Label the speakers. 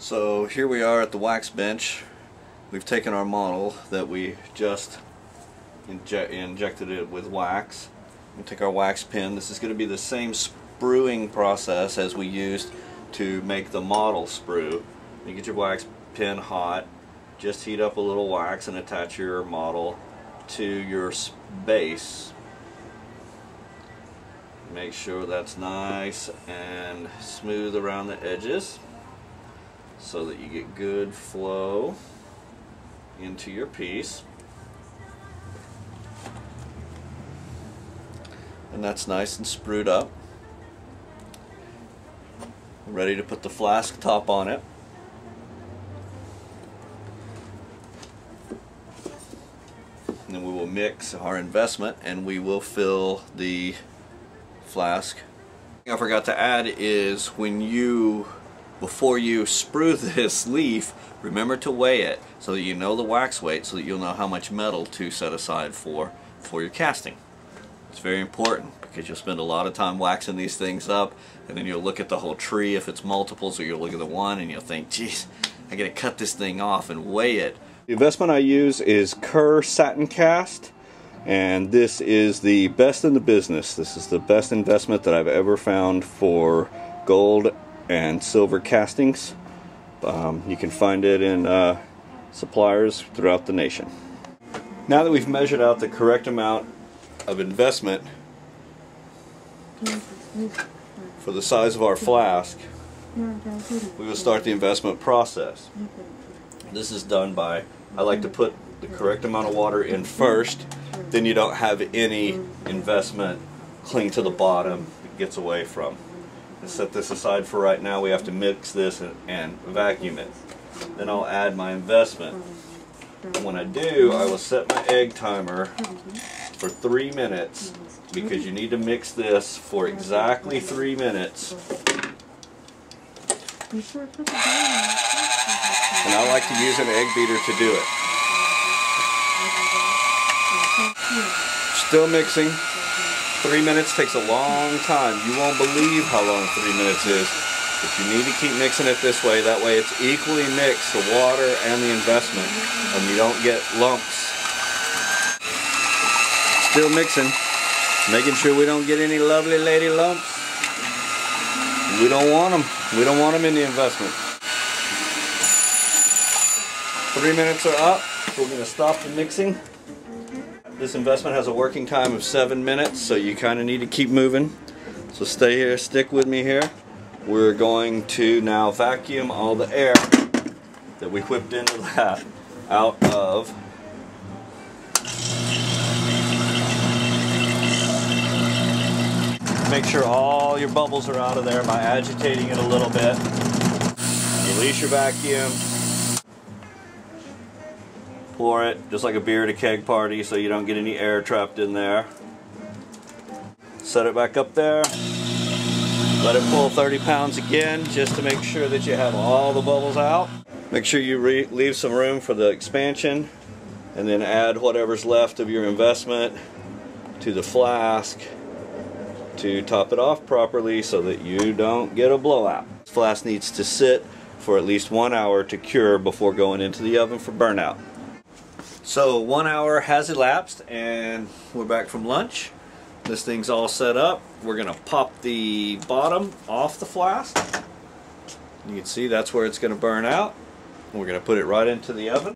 Speaker 1: So here we are at the wax bench. We've taken our model that we just injected it with wax. We take our wax pen. This is going to be the same spruing process as we used to make the model sprue. You get your wax pen hot, just heat up a little wax and attach your model to your base. Make sure that's nice and smooth around the edges so that you get good flow into your piece. And that's nice and sprued up. Ready to put the flask top on it. And then we will mix our investment and we will fill the flask. I forgot to add is before you sprue this leaf, remember to weigh it so that you know the wax weight, so that you'll know how much metal to set aside for your casting. It's very important because you'll spend a lot of time waxing these things up, and then you'll look at the whole tree if it's multiples, or you'll look at the one and you'll think, geez, I gotta cut this thing off and weigh it. The investment I use is Kerr Satin Cast, and this is the best in the business. This is the best investment that I've ever found for gold and silver castings. You can find it in suppliers throughout the nation. Now that we've measured out the correct amount of investment for the size of our flask, we will start the investment process. This is done by, I like to put the correct amount of water in first, then you don't have any investment cling to the bottom it gets away from. Let's set this aside for right now. We have to mix this and vacuum it. Then I'll add my investment. When I do, I will set my egg timer for 3 minutes, because you need to mix this for exactly 3 minutes. And I like to use an egg beater to do it. Still mixing. 3 minutes takes a long time. You won't believe how long 3 minutes is. But you need to keep mixing it this way. That way it's equally mixed, the water and the investment, and you don't get lumps. Still mixing. Making sure we don't get any lovely lady lumps. We don't want them. We don't want them in the investment. 3 minutes are up. We're going to stop the mixing. This investment has a working time of 7 minutes, so you kind of need to keep moving. So stay here, stick with me here. We're going to now vacuum all the air that we whipped into that out of Make sure all your bubbles are out of there by agitating it a little bit. Release your vacuum. Pour it just like a beer at a keg party so you don't get any air trapped in there. Set it back up there. Let it pull 30 pounds again just to make sure that you have all the bubbles out. Make sure you leave some room for the expansion, and then add whatever's left of your investment to the flask to top it off properly so that you don't get a blowout. This flask needs to sit for at least 1 hour to cure before going into the oven for burnout. So 1 hour has elapsed and we're back from lunch. This thing's all set up. We're going to pop the bottom off the flask. You can see that's where it's going to burn out. We're going to put it right into the oven.